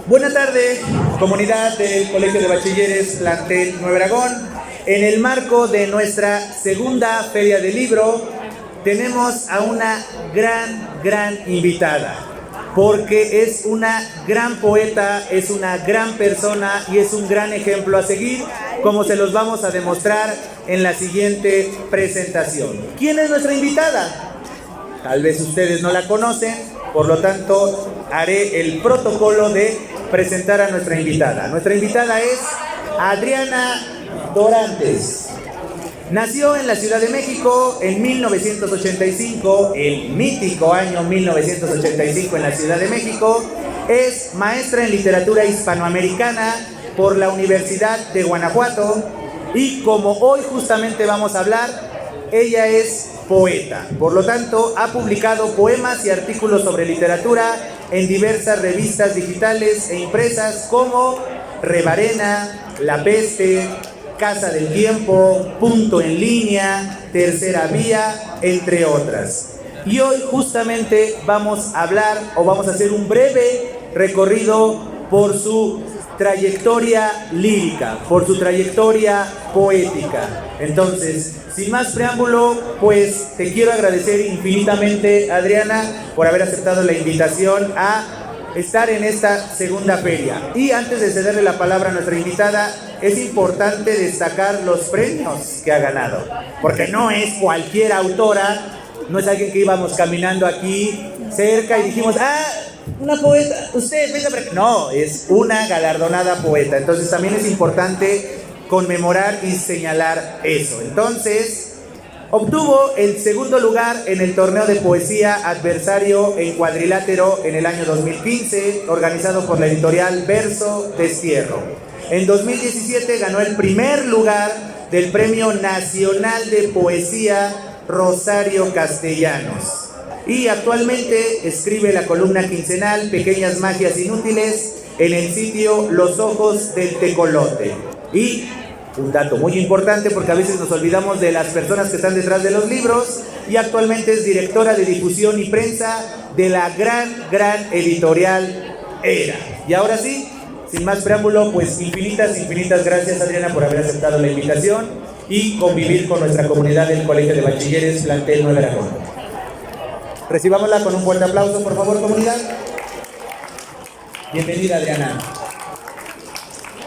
Buenas tardes, comunidad del Colegio de Bachilleres Plantel Nuevo Aragón. En el marco de nuestra segunda Feria del Libro, tenemos a una gran invitada, porque es una gran poeta, es una gran persona y es un gran ejemplo a seguir, como se los vamos a demostrar en la siguiente presentación. ¿Quién es nuestra invitada? Tal vez ustedes no la conocen, por lo tanto haré el protocolo de presentar a nuestra invitada. Nuestra invitada es Adriana Dorantes. Nació en la Ciudad de México en 1985, el mítico año 1985 en la Ciudad de México. Es maestra en literatura hispanoamericana por la Universidad de Guanajuato y como hoy justamente vamos a hablar, ella es poeta. Por lo tanto, ha publicado poemas y artículos sobre literatura en diversas revistas digitales e impresas como Rebarena, La Peste, Casa del Tiempo, Punto en Línea, Tercera Vía, entre otras. Y hoy justamente vamos a hablar o vamos a hacer un breve recorrido por su trayectoria lírica, por su trayectoria poética. Entonces, sin más preámbulo, pues te quiero agradecer infinitamente, Adriana, por haber aceptado la invitación a estar en esta segunda feria. Y antes de cederle la palabra a nuestra invitada, es importante destacar los premios que ha ganado, porque no es cualquier autora, no es alguien que íbamos caminando aquí cerca y dijimos, una poeta, usted venga para acá. No, es una galardonada poeta. Entonces también es importante conmemorar y señalar eso. Entonces, obtuvo el segundo lugar en el torneo de poesía Adversario en Cuadrilátero en el año 2015, organizado por la editorial Verso Destierro. En 2017 ganó el primer lugar del Premio Nacional de Poesía Rosario Castellanos. Y actualmente escribe la columna quincenal Pequeñas Magias Inútiles en el sitio Los Ojos del Tecolote. Y un dato muy importante, porque a veces nos olvidamos de las personas que están detrás de los libros, y actualmente es directora de difusión y prensa de la gran editorial Era. Y ahora sí, sin más preámbulo, pues infinitas gracias, Adriana, por haber aceptado la invitación y convivir con nuestra comunidad del Colegio de Bachilleres Plantel Nuevo Aragón. Recibámosla con un fuerte aplauso, por favor, comunidad. Bienvenida, Adriana.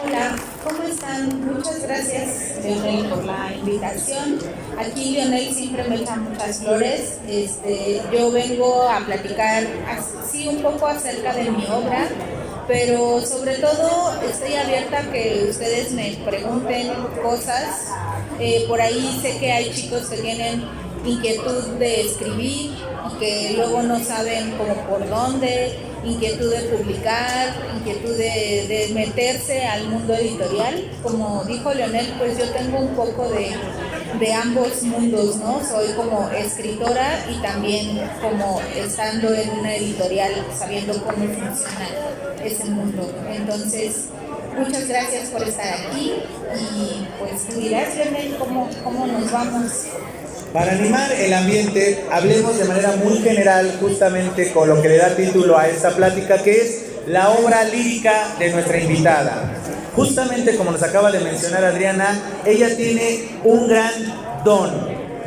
Hola, ¿cómo están? Muchas gracias, Leonel, por la invitación. Aquí Leonel siempre me echa muchas flores. Yo vengo a platicar, sí, un poco acerca de mi obra, pero sobre todo estoy abierta a que ustedes me pregunten cosas. Por ahí sé que hay chicos que tienen inquietud de escribir y que luego no saben cómo por dónde, inquietud de publicar, inquietud de meterse al mundo editorial. Como dijo Leonel, pues yo tengo un poco de ambos mundos, ¿no? Soy como escritora y también como estando en una editorial, sabiendo cómo funciona ese mundo. Entonces, muchas gracias por estar aquí y pues tú dirás, Leonel, cómo nos vamos. Para animar el ambiente, hablemos de manera muy general justamente con lo que le da título a esta plática, que es la obra lírica de nuestra invitada. Justamente como nos acaba de mencionar Adriana, ella tiene un gran don,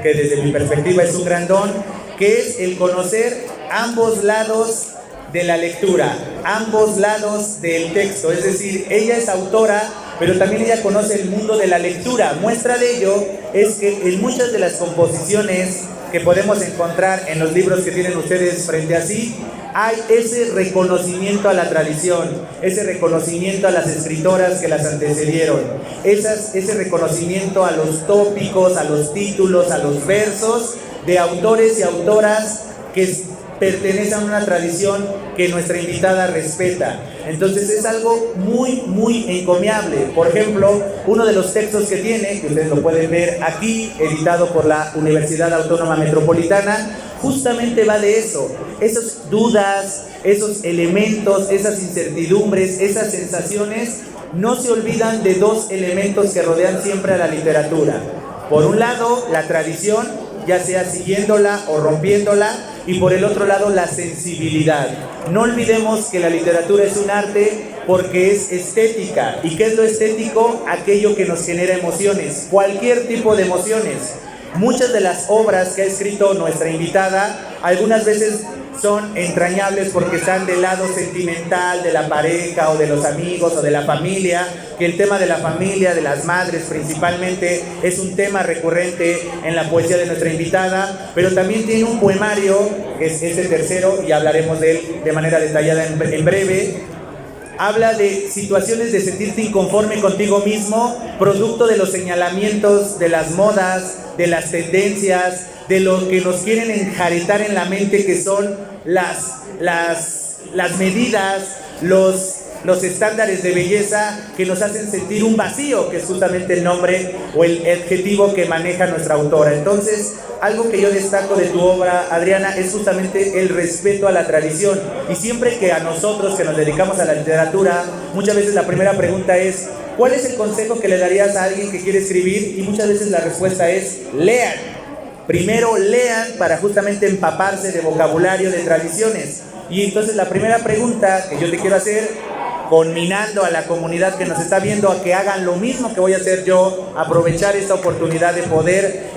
que desde mi perspectiva es un gran don, que es el conocer ambos lados de la lectura, ambos lados del texto. Es decir, ella es autora, pero también ella conoce el mundo de la lectura. Muestra de ello es que en muchas de las composiciones que podemos encontrar en los libros que tienen ustedes frente a sí, hay ese reconocimiento a la tradición, ese reconocimiento a las escritoras que las antecedieron, ese reconocimiento a los tópicos, a los títulos, a los versos de autores y autoras que pertenecen a una tradición que nuestra invitada respeta. Entonces es algo muy encomiable. Por ejemplo, uno de los textos que tiene, que ustedes lo pueden ver aquí, editado por la Universidad Autónoma Metropolitana, justamente va de eso, esas dudas, esos elementos, esas incertidumbres, esas sensaciones, no se olvidan de dos elementos que rodean siempre a la literatura: Por un lado, la tradición, ya sea siguiéndola o rompiéndola, y por el otro lado, la sensibilidad. No olvidemos que la literatura es un arte porque es estética. ¿Y qué es lo estético? Aquello que nos genera emociones, cualquier tipo de emociones. Muchas de las obras que ha escrito nuestra invitada, algunas veces son entrañables porque están del lado sentimental de la pareja o de los amigos o de la familia, que el tema de la familia, de las madres principalmente, es un tema recurrente en la poesía de nuestra invitada, pero también tiene un poemario, que es el tercero, y hablaremos de él de manera detallada en breve. Habla de situaciones de sentirte inconforme contigo mismo, producto de los señalamientos de las modas, de las tendencias, de lo que nos quieren enjaretar en la mente, que son las medidas, los estándares de belleza que nos hacen sentir un vacío, que es justamente el nombre o el adjetivo que maneja nuestra autora. Entonces, algo que yo destaco de tu obra, Adriana, es justamente el respeto a la tradición. Y siempre que a nosotros que nos dedicamos a la literatura, muchas veces la primera pregunta es: ¿cuál es el consejo que le darías a alguien que quiere escribir? Y muchas veces la respuesta es: lean. Primero lean para justamente empaparse de vocabulario, de tradiciones. Y entonces la primera pregunta que yo te quiero hacer, conminando a la comunidad que nos está viendo a que hagan lo mismo que voy a hacer yo, aprovechar esta oportunidad de poder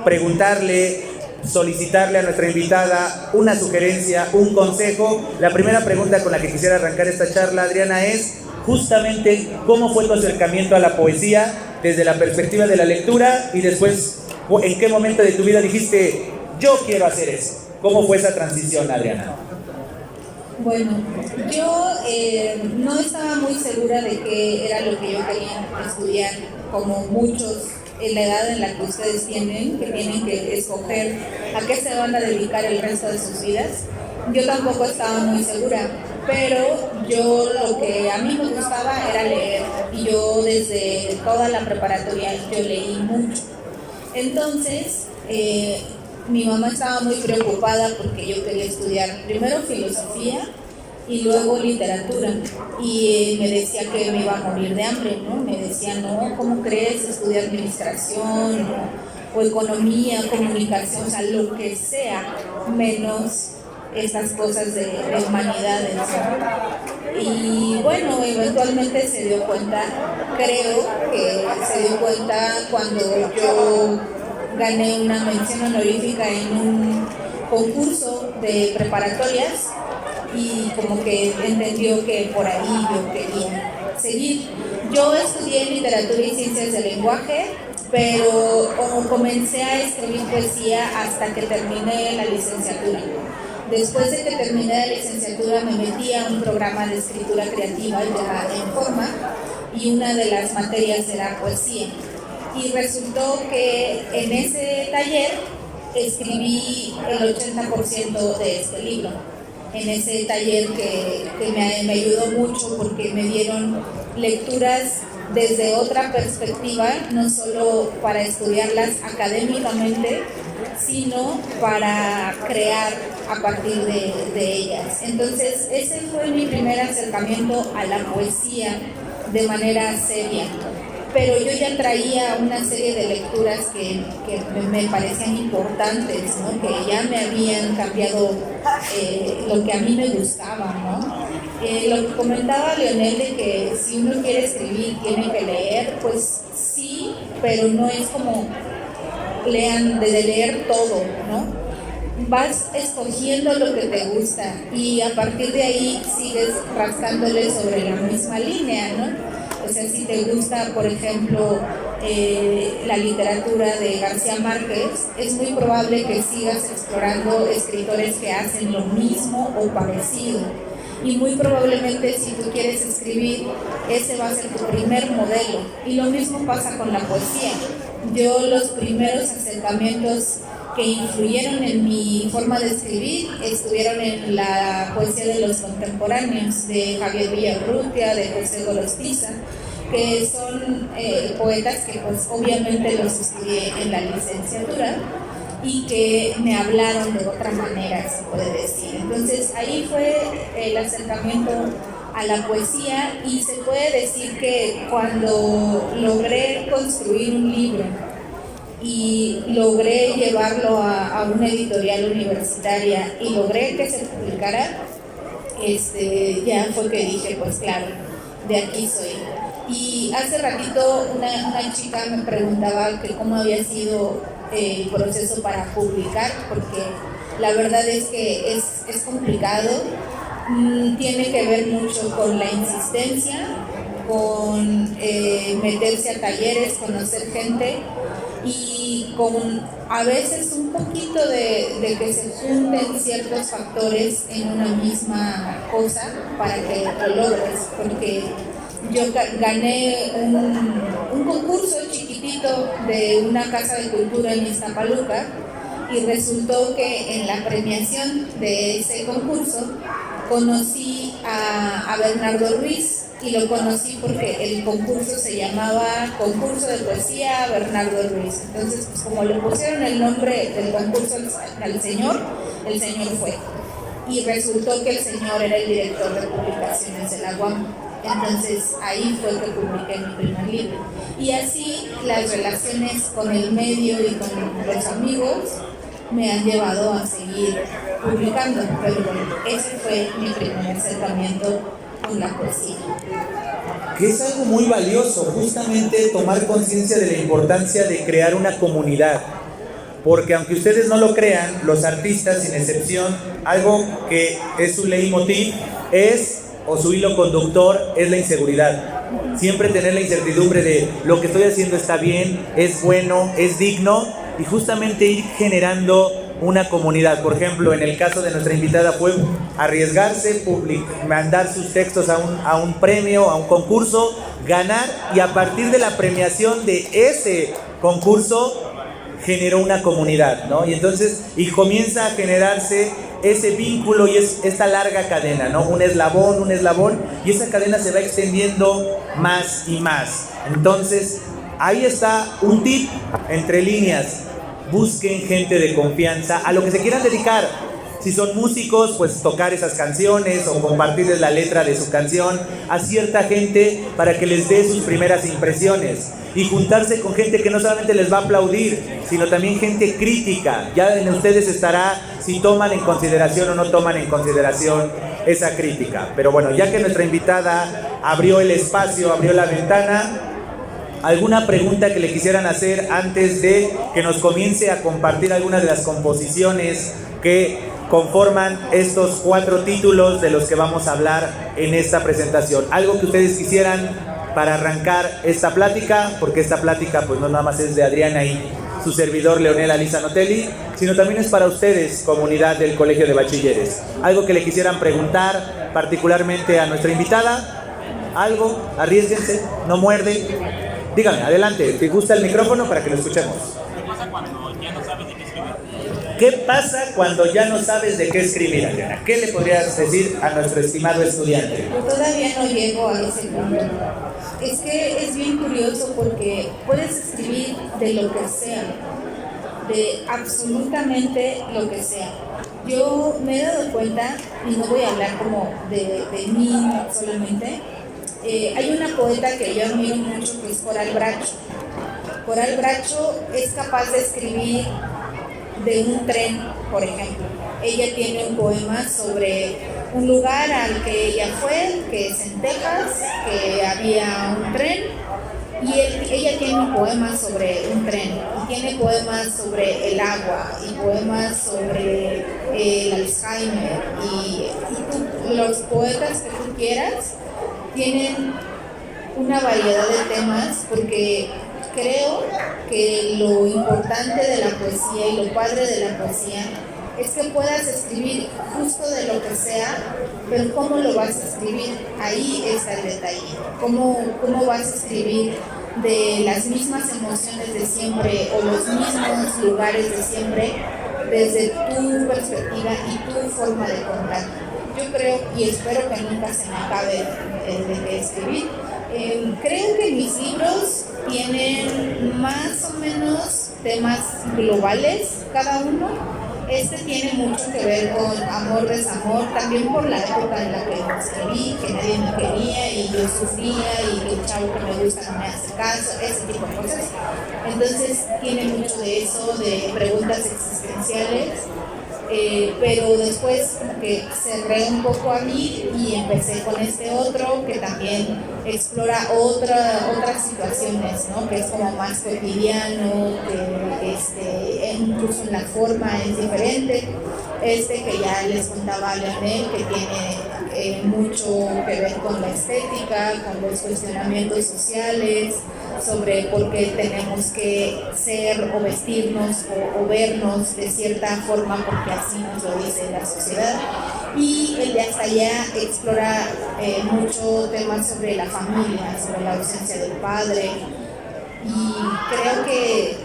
preguntarle, solicitarle a nuestra invitada una sugerencia, un consejo. La primera pregunta con la que quisiera arrancar esta charla, Adriana, es justamente cómo fue tu acercamiento a la poesía desde la perspectiva de la lectura, y después en qué momento de tu vida dijiste: yo quiero hacer eso. ¿Cómo fue esa transición, Adriana? Bueno, yo no estaba muy segura de qué era lo que yo quería estudiar, como muchos en la edad en la que ustedes tienen, que tienen que escoger a qué se van a dedicar el resto de sus vidas. Yo tampoco estaba muy segura, pero yo lo que a mí me gustaba era leer, y yo desde toda la preparatoria yo leí mucho. Entonces, mi mamá estaba muy preocupada porque yo quería estudiar primero filosofía y luego literatura, y me decía que me iba a morir de hambre, ¿no? Me decía: no, ¿cómo crees? Estudiar administración o economía, comunicación, o sea, lo que sea, menos estas cosas de humanidades, ¿no? Y bueno, eventualmente se dio cuenta, creo que se dio cuenta cuando yo gané una mención honorífica en un concurso de preparatorias, y como que entendió que por ahí yo quería seguir. Yo estudié literatura y ciencias del lenguaje, pero comencé a escribir poesía hasta que terminé la licenciatura. Después de que terminé la licenciatura me metí a un programa de escritura creativa ya en forma, y una de las materias era poesía. Y resultó que en ese taller escribí el 80% de este libro. En ese taller que me ayudó mucho porque me dieron lecturas desde otra perspectiva, no solo para estudiarlas académicamente, sino para crear a partir de ellas. Entonces, ese fue mi primer acercamiento a la poesía de manera seria. Pero yo ya traía una serie de lecturas que me parecían importantes, ¿no? Que ya me habían cambiado lo que a mí me gustaba, ¿no? Lo que comentaba Leonel de que si uno quiere escribir tiene que leer, pues sí, pero no es como lean de leer todo, ¿no? Vas escogiendo lo que te gusta y a partir de ahí sigues rascándole sobre la misma línea, ¿no? O sea, si te gusta, por ejemplo, la literatura de García Márquez, es muy probable que sigas explorando escritores que hacen lo mismo o parecido. Y muy probablemente si tú quieres escribir, ese va a ser tu primer modelo. Y lo mismo pasa con la poesía. Yo los primeros acercamientos que influyeron en mi forma de escribir estuvieron en la poesía de los contemporáneos, de Javier Villaurrutia, de José Gorostiza, que son poetas que pues obviamente los estudié en la licenciatura y que me hablaron de otra manera, se puede decir. Entonces ahí fue el acercamiento a la poesía, y se puede decir que cuando logré construir un libro y logré llevarlo a una editorial universitaria y logré que se publicara, ya fue que dije, pues claro, de aquí soy. Y hace ratito una chica me preguntaba que cómo había sido el proceso para publicar, porque la verdad es que es complicado, tiene que ver mucho con la insistencia, con meterse a talleres, conocer gente y con a veces un poquito de que se junten ciertos factores en una misma cosa para que lo logres, porque yo gané un concurso chiquitito de una casa de cultura en Iztapaluca y resultó que en la premiación de ese concurso conocí a Bernardo Ruiz y lo conocí porque el concurso se llamaba Concurso de Poesía Bernardo Ruiz. Entonces, pues como le pusieron el nombre del concurso al señor, el señor fue. Y resultó que el señor era el director de publicaciones de la UAM. Entonces ahí fue que publiqué mi primer libro. Y así las relaciones con el medio y con los amigos me han llevado a seguir publicando. Pero bueno, ese fue mi primer acercamiento con la poesía. Que es algo muy valioso, justamente tomar conciencia de la importancia de crear una comunidad. Porque aunque ustedes no lo crean, los artistas, sin excepción, algo que es su leitmotiv o su hilo conductor es la inseguridad. Siempre tener la incertidumbre de lo que estoy haciendo está bien, es bueno, es digno, y justamente ir generando una comunidad. Por ejemplo, en el caso de nuestra invitada fue arriesgarse, mandar sus textos a un premio, a un concurso, ganar, y a partir de la premiación de ese concurso generó una comunidad, ¿no? Y entonces, comienza a generarse ese vínculo y esta larga cadena, ¿no? Un eslabón, y esa cadena se va extendiendo más y más. Entonces, ahí está un tip entre líneas: busquen gente de confianza a lo que se quieran dedicar. Si son músicos, pues tocar esas canciones o compartirles la letra de su canción a cierta gente para que les dé sus primeras impresiones. Y juntarse con gente que no solamente les va a aplaudir, sino también gente crítica. Ya en ustedes estará si toman en consideración o no toman en consideración esa crítica. Pero bueno, ya que nuestra invitada abrió el espacio, abrió la ventana, ¿alguna pregunta que le quisieran hacer antes de que nos comience a compartir algunas de las composiciones que conforman estos 4 títulos de los que vamos a hablar en esta presentación? ¿Algo que ustedes quisieran para arrancar esta plática? Porque esta plática pues no nada más es de Adriana y su servidor Leonel Aliza Notelli, sino también es para ustedes, comunidad del Colegio de Bachilleres. ¿Algo que le quisieran preguntar particularmente a nuestra invitada? ¿Algo? Arriésguense, no muerde. Díganme, adelante, ¿te gusta el micrófono para que lo escuchemos? ¿Qué pasa cuando ya no sabes de qué escribir, Adriana? ¿Qué le podrías decir a nuestro estimado estudiante? Todavía no llego a ese punto. Es que es bien curioso porque puedes escribir de lo que sea, de absolutamente lo que sea. Yo me he dado cuenta, y no voy a hablar como de mí solamente, hay una poeta que yo admiro mucho que es Coral Bracho. Coral Bracho es capaz de escribir de un tren, por ejemplo. Ella tiene un poema sobre un lugar al que ella fue, que es en Texas, que había un tren, y ella tiene un poema sobre un tren, y tiene poemas sobre el agua, y poemas sobre el Alzheimer, y los poetas que tú quieras tienen una variedad de temas, porque creo que lo importante de la poesía y lo padre de la poesía es que puedas escribir justo de lo que sea, pero ¿cómo lo vas a escribir? Ahí está el detalle. ¿Cómo vas a escribir de las mismas emociones de siempre o los mismos lugares de siempre desde tu perspectiva y tu forma de contar? Yo creo y espero que nunca se me acabe de escribir. Creo que mis libros tienen más o menos temas globales cada uno, Este tiene mucho que ver con amor, desamor, también por la época en la que lo escribí, que nadie me quería y yo sufría y que el chavo que me gusta no me hace caso, ese tipo de cosas. Entonces tiene mucho de eso, de preguntas existenciales, pero después como que cerré un poco a mí y empecé con este otro que también explora otras situaciones, ¿no? Que es como más cotidiano, que incluso en la forma es diferente. Que ya les contaba a Leonel, que tiene mucho que ver con la estética, con los cuestionamientos sociales, sobre por qué tenemos que ser o vestirnos o vernos de cierta forma porque así nos lo dice la sociedad. Y el de Hasta Allá explora mucho temas sobre la familia, sobre la ausencia del padre, y creo que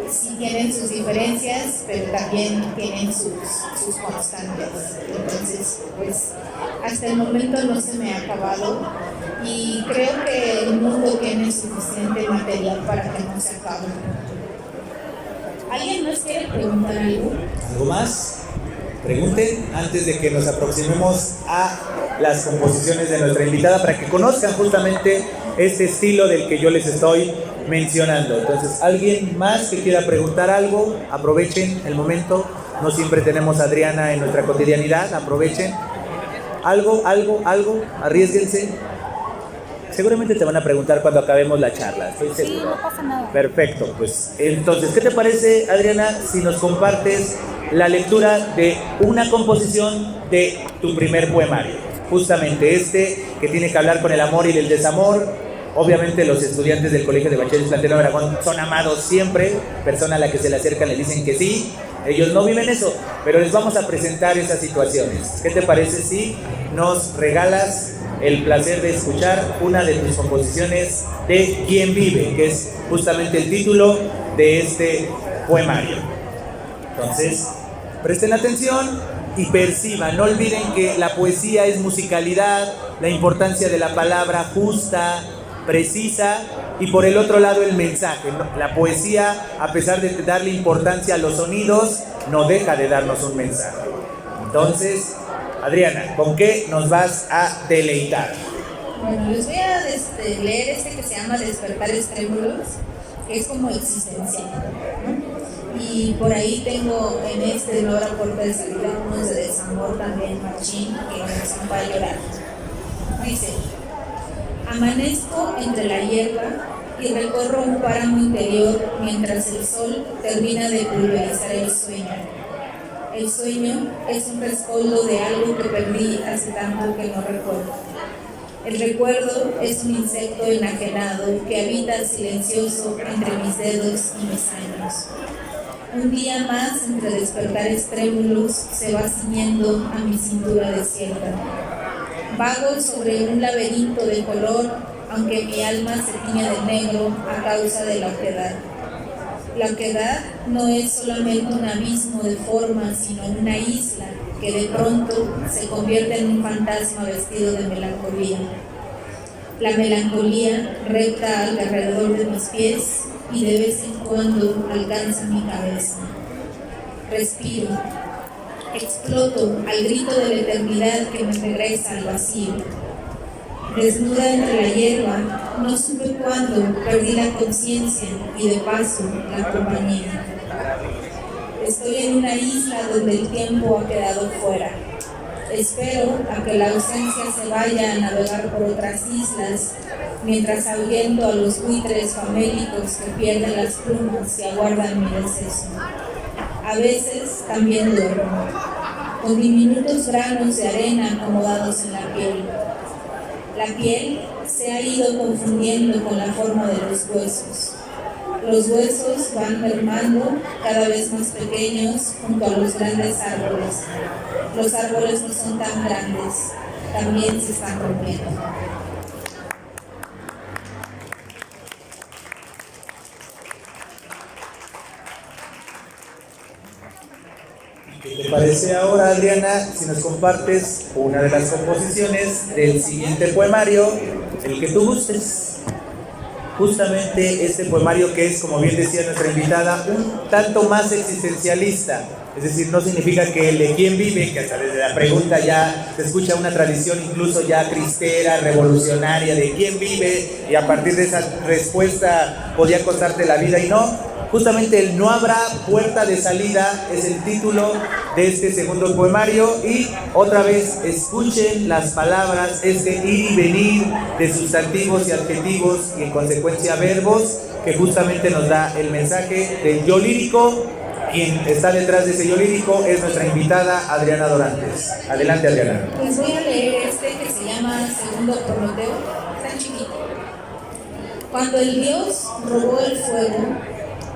sí tienen sus diferencias, pero también tienen sus constantes. Entonces, pues hasta el momento no se me ha acabado y creo que el mundo tiene suficiente material para que no se acabe. ¿Alguien más quiere preguntar algo? ¿Algo más? Pregunten antes de que nos aproximemos a las composiciones de nuestra invitada para que conozcan justamente este estilo del que yo les estoy mencionando. Entonces, ¿alguien más que quiera preguntar algo? Aprovechen el momento. No siempre tenemos a Adriana en nuestra cotidianidad. Aprovechen. Algo, arriésguense. Seguramente te van a preguntar cuando acabemos la charla, estoy seguro. Sí, no pasa nada. Perfecto, pues entonces, ¿qué te parece, Adriana, si nos compartes la lectura de una composición de tu primer poemario? Justamente que tiene que hablar con el amor y el desamor. Obviamente los estudiantes del Colegio de Bachilleres Plantel Nuevo Aragón son amados siempre, persona a la que se le acercan le dicen que sí, ellos no viven eso, pero les vamos a presentar esas situaciones. ¿Qué te parece si nos regalas el placer de escuchar una de tus composiciones de Quien Vive, que es justamente el título de este poemario? Entonces, presten atención y perciban, no olviden que la poesía es musicalidad, la importancia de la palabra justa, precisa, y por el otro lado el mensaje. La poesía, a pesar de darle importancia a los sonidos, no deja de darnos un mensaje. Entonces, Adriana, ¿con qué nos vas a deleitar? Bueno, les voy a leer que se llama Despertares Trémulos, que es como existencial, ¿no? Y por ahí tengo en No habrá puerta de salida unos de desamor también, machín, que son para llorar. Dice: amanezco entre la hierba y recorro un páramo interior mientras el sol termina de pulverizar el sueño. El sueño es un rescoldo de algo que perdí hace tanto que no recuerdo. El recuerdo es un insecto enajenado que habita silencioso entre mis dedos y mis años. Un día más entre despertares trémulos se va ciñendo a mi cintura desierta. Vago sobre un laberinto de color, aunque mi alma se tiñe de negro a causa de la oquedad. La oquedad no es solamente un abismo de forma, sino una isla que de pronto se convierte en un fantasma vestido de melancolía. La melancolía repta alrededor de mis pies y de vez en cuando alcanza mi cabeza. Respiro. Exploto al grito de la eternidad que me regresa al vacío. Desnuda entre la hierba, no supe cuándo perdí la conciencia y de paso la compañía. Estoy en una isla donde el tiempo ha quedado fuera. Espero a que la ausencia se vaya a navegar por otras islas, mientras ahuyento a los buitres famélicos que pierden las plumas y aguardan mi deceso. A veces también duermo, con diminutos granos de arena acomodados en la piel. La piel se ha ido confundiendo con la forma de los huesos. Los huesos van mermando, cada vez más pequeños, junto a los grandes árboles. Los árboles no son tan grandes, también se están rompiendo. ¿Qué te parece ahora, Adriana, si nos compartes una de las composiciones del siguiente poemario, el que tú gustes? Justamente este poemario que es, como bien decía nuestra invitada, un tanto más existencialista. Es decir, no significa que el de quién vive, que hasta desde la pregunta ya se escucha una tradición incluso ya cristera, revolucionaria, de quién vive, y a partir de esa respuesta podía costarte la vida, y no. Justamente el No habrá puerta de salida es el título de este segundo poemario, y otra vez escuchen las palabras, este ir y venir de sustantivos y adjetivos y en consecuencia verbos, que justamente nos da el mensaje del yo lírico. Quien está detrás de ese yo lírico es nuestra invitada Adriana Dorantes. Adelante, Adriana. Pues voy a leer este que se llama Segundo Prometeo, está chiquito. Cuando el dios robó el fuego,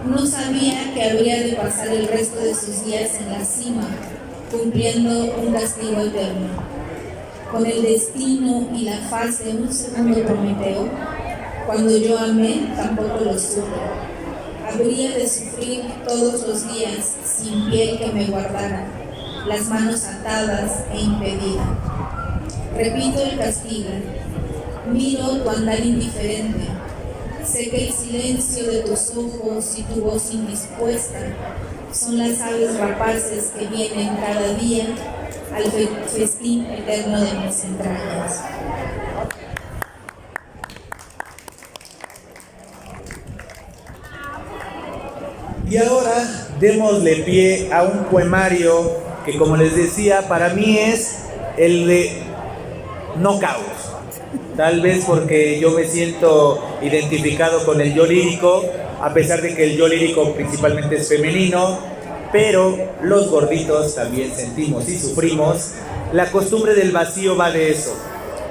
no sabía que habría de pasar el resto de sus días en la cima, cumpliendo un castigo eterno. Con el destino y la faz de un segundo Prometeo, cuando yo amé, tampoco lo supe. Habría de sufrir todos los días sin piel que me guardara, las manos atadas e impedida. Repito el castigo, miro tu andar indiferente, sé que el silencio de tus ojos y tu voz indispuesta son las aves rapaces que vienen cada día al festín eterno de mis entrañas. Y ahora démosle pie a un poemario que, como les decía, para mí es el de Knockout. Tal vez porque yo me siento identificado con el yo lírico, a pesar de que el yo lírico principalmente es femenino, pero los gorditos también sentimos y sufrimos. La costumbre del vacío va de eso.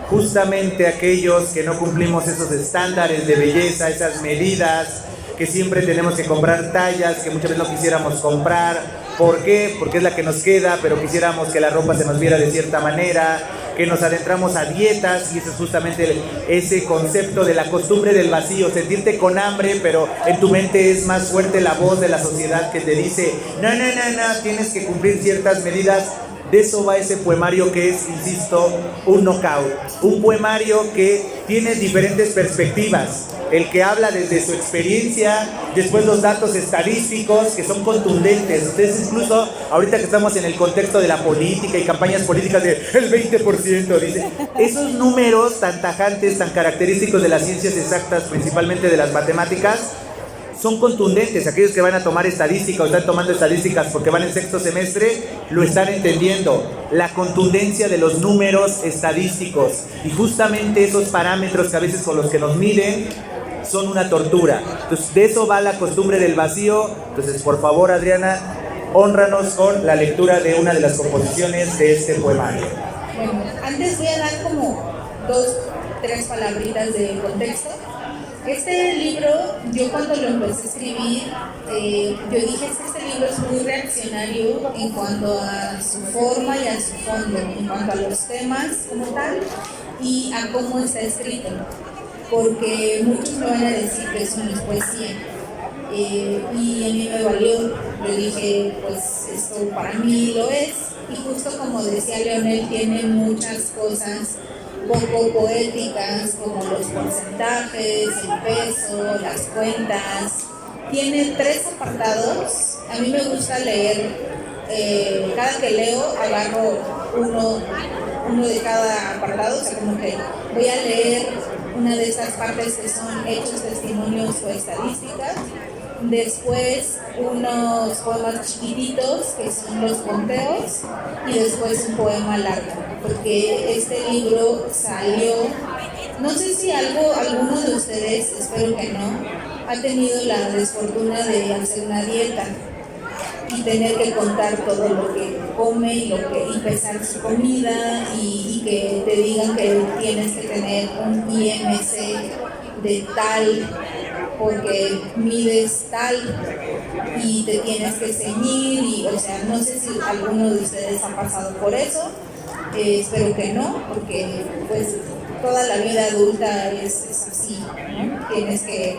Justamente aquellos que no cumplimos esos estándares de belleza, esas medidas, que siempre tenemos que comprar tallas que muchas veces no quisiéramos comprar. ¿Por qué? Porque es la que nos queda, pero quisiéramos que la ropa se nos viera de cierta manera, que nos adentramos a dietas, y eso es justamente ese concepto de la costumbre del vacío, sentirte con hambre, pero en tu mente es más fuerte la voz de la sociedad que te dice, no, tienes que cumplir ciertas medidas. De eso va ese poemario que es, insisto, un knockout. Un poemario que tiene diferentes perspectivas. El que habla desde su experiencia, después los datos estadísticos que son contundentes. Ustedes incluso, ahorita que estamos en el contexto de la política y campañas políticas de el 20%, dice, esos números tan tajantes, tan característicos de las ciencias exactas, principalmente de las matemáticas, son contundentes. Aquellos que van a tomar estadística o están tomando estadísticas porque van en sexto semestre, lo están entendiendo. La contundencia de los números estadísticos y justamente esos parámetros que a veces con los que nos miden son una tortura. Entonces, de eso va la costumbre del vacío. Entonces, por favor, Adriana, hónranos con la lectura de una de las composiciones de este poemario. Bueno, antes voy a dar como 2-3 palabritas de contexto. Este libro, yo cuando lo empecé a escribir, yo dije que este libro es muy reaccionario en cuanto a su forma y a su fondo, en cuanto a los temas como tal y a cómo está escrito, porque muchos me van a decir que eso no es poesía, y a mí me valió. Yo dije, pues esto para mí lo es, y justo como decía Leonel, tiene muchas cosas poco poéticas como los porcentajes, el peso, las cuentas. Tiene 3 apartados. A mí me gusta leer, cada que leo agarro uno de cada apartado, o sea, como que voy a leer una de estas partes que son hechos, testimonios o estadísticas. Después unos poemas chiquititos que son los conteos, y después un poema largo, porque este libro salió, no sé si alguno de ustedes, espero que no, ha tenido la desfortuna de hacer una dieta y tener que contar todo lo que come y pesar su comida, y que te digan que tienes que tener un IMC de tal porque mides tal y te tienes que ceñir, y o sea, no sé si alguno de ustedes ha pasado por eso. Espero que no, porque pues toda la vida adulta es así, ¿no? Tienes que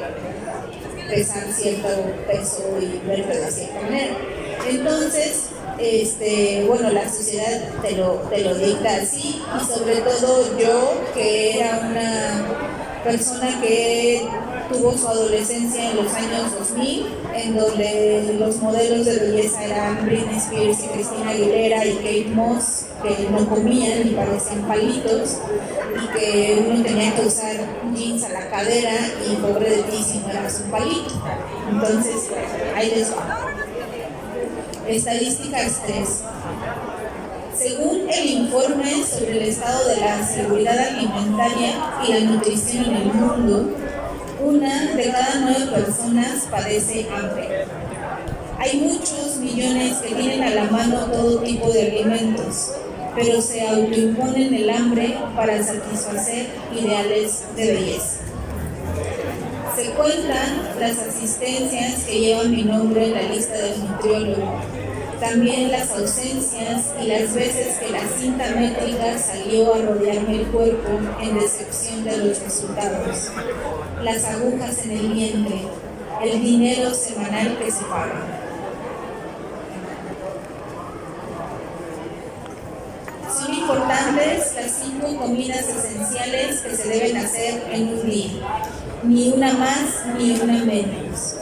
pesar cierto peso y verte de cierta manera. Entonces, bueno, la sociedad te lo dicta así, y sobre todo yo, que era una persona que tuvo su adolescencia en los años 2000, en donde los modelos de belleza eran Britney Spears y Christina Aguilera y Kate Moss, que no comían y parecían palitos, y que uno tenía que usar jeans a la cadera y pobre de ti si no eras un palito. Entonces, ahí les va. Estadísticas 3. Según el informe sobre el estado de la seguridad alimentaria y la nutrición en el mundo, 1 de cada 9 personas padece hambre. Hay muchos millones que tienen a la mano todo tipo de alimentos, pero se autoimponen el hambre para satisfacer ideales de belleza. Se cuentan las asistencias que llevan mi nombre en la lista del nutriólogo, también las ausencias y las veces que la cinta métrica salió a rodearme el cuerpo en decepción de los resultados, las agujas en el vientre, el dinero semanal que se paga. Son importantes las 5 comidas esenciales que se deben hacer en un día, ni una más ni una menos.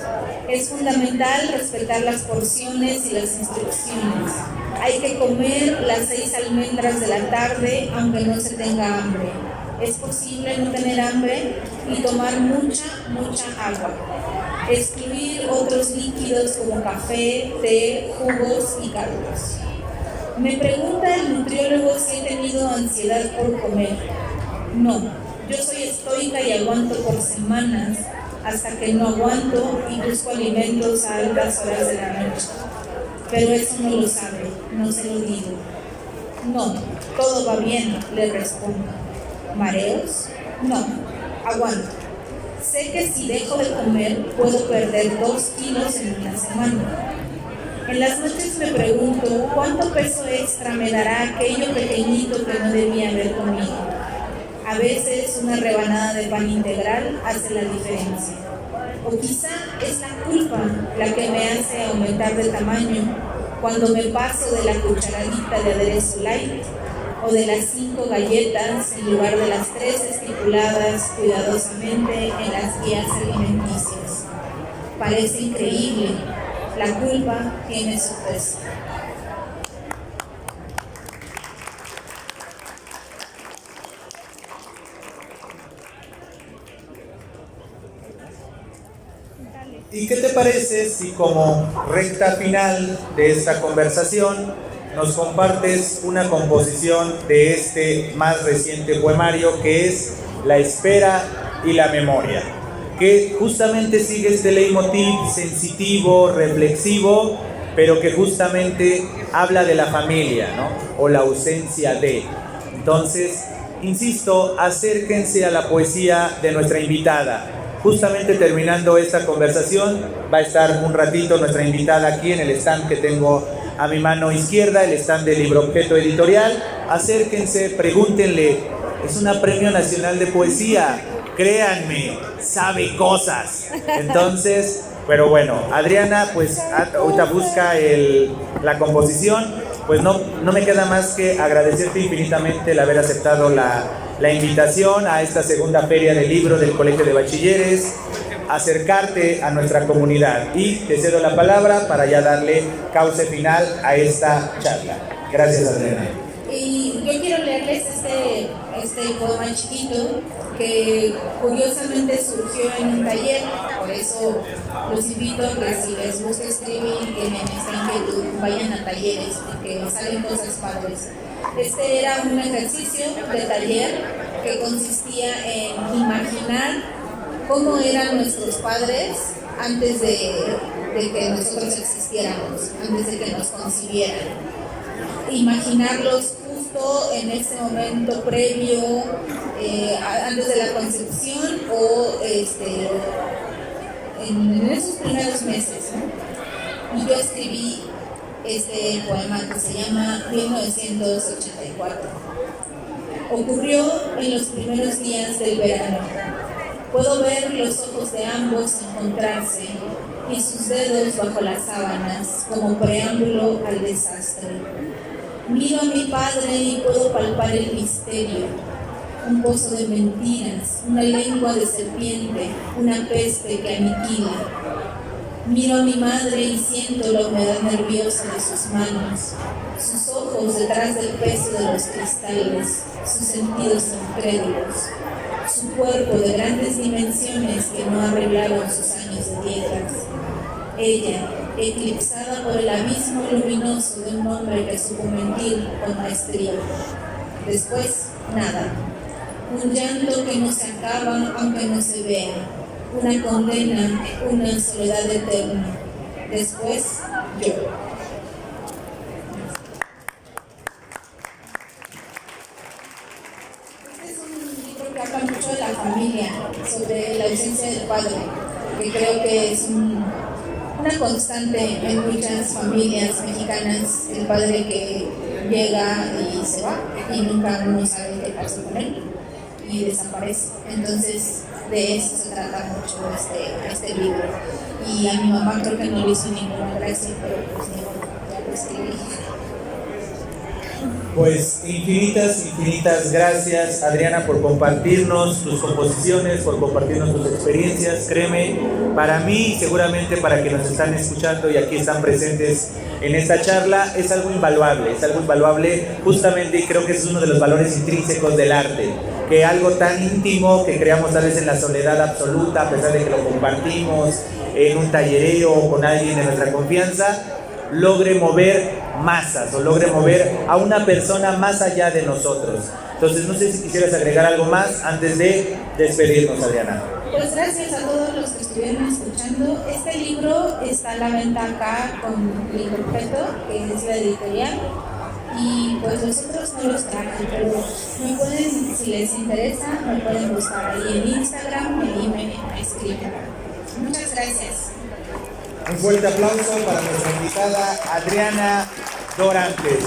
Es fundamental respetar las porciones y las instrucciones. Hay que comer las 6 almendras de la tarde aunque no se tenga hambre. Es posible no tener hambre y tomar mucha agua. Excluir otros líquidos como café, té, jugos y caldos. Me pregunta el nutriólogo si he tenido ansiedad por comer. No, yo soy estoica y aguanto por semanas hasta que no aguanto y busco alimentos a altas horas de la noche. Pero eso no lo sabe, no se lo digo. No, todo va bien, le respondo. ¿Mareos? No, aguanto. Sé que si dejo de comer puedo perder 2 kilos en una semana. En las noches me pregunto cuánto peso extra me dará aquello pequeñito que no debía haber comido. A veces una rebanada de pan integral hace la diferencia. O quizá es la culpa la que me hace aumentar de tamaño cuando me paso de la cucharadita de aderezo light o de las 5 galletas en lugar de las 3 estipuladas cuidadosamente en las guías alimenticias. Parece increíble. La culpa tiene su peso. ¿Y qué te parece si como recta final de esta conversación nos compartes una composición de este más reciente poemario que es La espera y la memoria, que justamente sigue este leitmotiv sensitivo, reflexivo, pero que justamente habla de la familia, ¿no? O la ausencia de. Entonces, insisto, acérquense a la poesía de nuestra invitada. Justamente terminando esta conversación, va a estar un ratito nuestra invitada aquí en el stand que tengo a mi mano izquierda, el stand del Libro Objeto Editorial. Acérquense, pregúntenle, es una Premio Nacional de Poesía, créanme, sabe cosas. Entonces, pero bueno, Adriana, pues ahorita busca la composición. Pues no me queda más que agradecerte infinitamente el haber aceptado la invitación a esta segunda feria del libro del Colegio de Bachilleres, acercarte a nuestra comunidad, y te cedo la palabra para ya darle cauce final a esta charla. Gracias, Adriana. Y yo quiero leerles este poema chiquito que curiosamente surgió en un taller, por eso los invito a que si les gusta escribir, que tienen esta inquietud, vayan a talleres, porque salen cosas padres. Este era un ejercicio de taller que consistía en imaginar cómo eran nuestros padres antes de que nosotros existiéramos, antes de que nos concibieran. Imaginarlos justo en ese momento previo, antes de la concepción o en esos primeros meses, ¿no? Y yo escribí este poema que se llama 1984. Ocurrió en los primeros días del verano. Puedo ver los ojos de ambos encontrarse y sus dedos bajo las sábanas como preámbulo al desastre. Miro a mi padre y puedo palpar el misterio, un pozo de mentiras, una lengua de serpiente, una peste que aniquila. Miro a mi madre y siento la humedad nerviosa de sus manos, sus ojos detrás del peso de los cristales, sus sentidos incrédulos, su cuerpo de grandes dimensiones que no arreglaron sus años de dietas. Ella, eclipsada por el abismo luminoso de un hombre que supo mentir con maestría. Después, nada. Un llanto que no se acaba aunque no se vea. Una condena, una soledad eterna. Después, yo. Este es un libro que habla mucho de la familia, sobre la ausencia del padre, que creo que es una constante en muchas familias mexicanas, el padre que llega y se va y nunca uno sabe qué pasó con él y desaparece. Entonces de eso se trata mucho este libro, y a mi mamá creo que no le hizo ninguna gracia, pero pues ya lo escribí. Pues infinitas gracias, Adriana, por compartirnos tus composiciones, por compartirnos tus experiencias. Créeme, para mí y seguramente para quienes nos están escuchando y aquí están presentes en esta charla, es algo invaluable justamente, y creo que es uno de los valores intrínsecos del arte, que algo tan íntimo que creamos tal vez en la soledad absoluta, a pesar de que lo compartimos en un tallereo o con alguien de nuestra confianza, logre mover masas o logre mover a una persona más allá de nosotros. Entonces, no sé si quisieras agregar algo más antes de despedirnos, Adriana. Pues gracias a todos los que estuvieron escuchando. Este libro está a la venta acá con Libropeto, que es la editorial, y pues los otros no los traje, pero me pueden, si les interesa, me pueden buscar ahí en Instagram y ahí me escriben. Muchas gracias. Un fuerte aplauso para nuestra invitada Adriana Dorantes.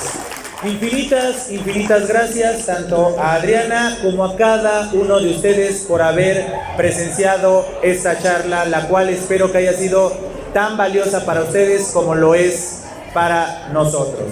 Infinitas gracias tanto a Adriana como a cada uno de ustedes por haber presenciado esta charla, la cual espero que haya sido tan valiosa para ustedes como lo es para nosotros.